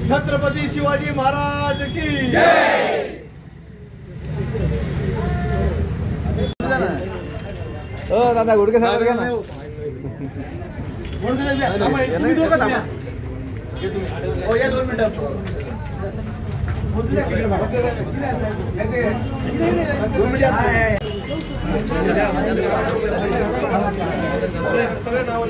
छत्रपती शिवाजी महाराज की जय। दादा गुडके साहेब घ्या ना। तुम्ही दोघं थांबा। हो या 2 मिनिटं। सगळे नाव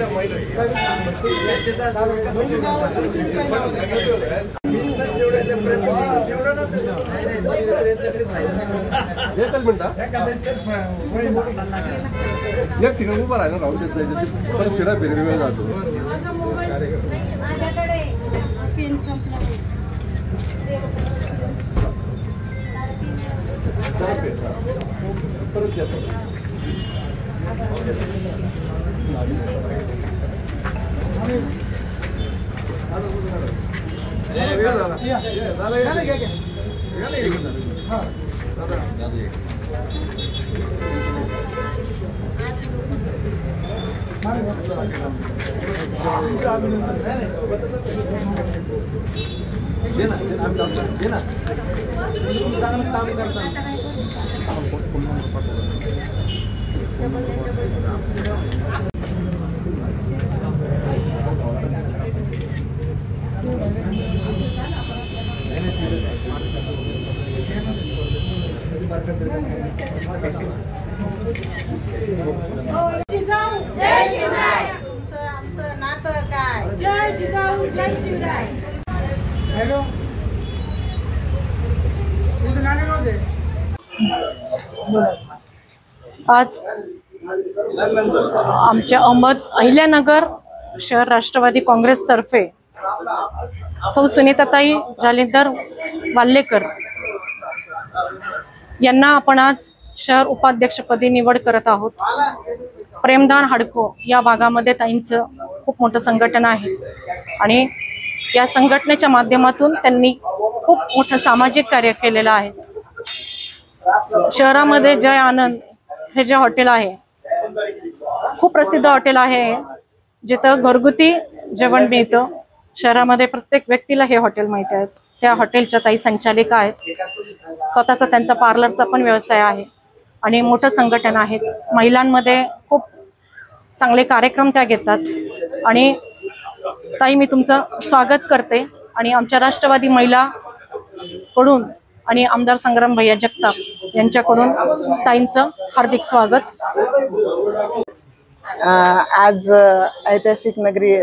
एक ठिकाणी उभं राहिलं राहून देत जायचं परत फिरा फिरवेळ जातो। आज आमच्या अहिल्यानगर शहर राष्ट्रवादी काँग्रेसतर्फे सौ सुनीताताई जालिंदर वाल्लेकर यांना आपण आज शहर उपाध्यक्षपदी निवड करत आहोत। प्रेमदान हडको या भागामध्ये ताईंचं खूप मोठं संघटन आहे आणि या संघटनेच्या माध्यमातून त्यांनी खूप मोठं सामाजिक कार्य केलेलं आहे। शहरामध्ये जय आनंद हे जे हॉटेल आहे खूप प्रसिद्ध हॉटेल आहे, जिथं घरगुती जेवण मिळतं। शहरामध्ये प्रत्येक व्यक्तीला हे हॉटेल माहिती आहे। त्या हॉटेलच्या ताई संचालिका आहेत। स्वतःचा त्यांचा पार्लरचा पण व्यवसाय आहे आणि मोठं संघटन आहे। महिलांमध्ये खूप चांगले कार्यक्रम त्या घेतात आणि ताई मी तुमचं स्वागत करते आणि आमच्या राष्ट्रवादी महिला कडून आणि आमदार संग्राम भैया जगताप यांच्याकडून ताईंचं हार्दिक स्वागत। आज ऐतिहासिक नगरी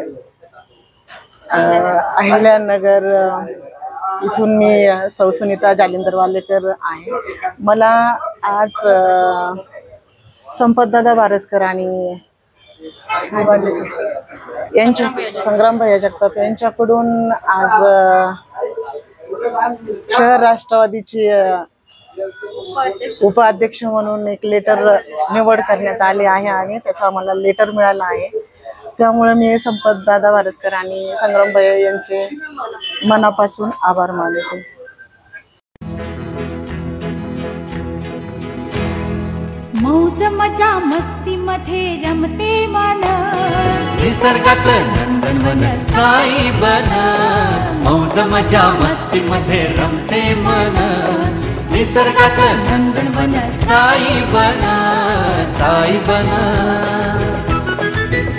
अहिल्यानगर इथून मी सौ सुनीता जालिंदर वाल्लेकर आहे। मला आज संपतदादा वारसकर आणि यांच्या संग्राम भैया जगताप यांच्याकडून आज शहर राष्ट्रवादीची उपाध्यक्ष म्हणून एक लेटर निवड करण्यात आले आहे आणि त्याचा मला लेटर मिळाला आहे। त्यामुळे मी संपतदादा वारसकर आणि संग्राम भैया यांचे मनापासून आभार मानते। मौज मजा मस्ती मध्ये रमते मन, निसर्गात नंदनवन साई बन। मौज मजा मस्ती मध्ये रमते मन, निसर्गात नंदनवन साई बन, साई बन।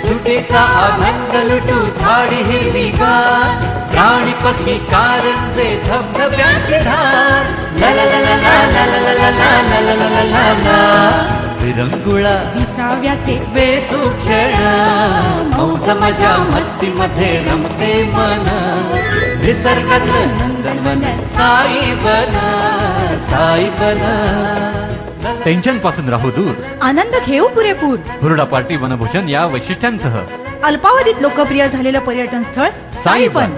सुटीचा आनंद लुटू झाडी हिरवीगार, प्राणी पक्षी कारंजे धबधब्याची धार। ला ला ला ला ला ला ला ला ला ला ला ला ला ला। विरंगुळा विसाव्याचे वेधू क्षण, मौज मजा मस्ती मध्ये रमते मन, निसर्गात नंदनवन साई बन, साई बन। टेन्शन पासून राहू दूर, आनंद घेऊ पुरेपूर। हुरडा पार्टी वनभूषण या वैशिष्ट्यांसह अल्पावधीत लोकप्रिय झालेलं पर्यटन स्थळ साईबन।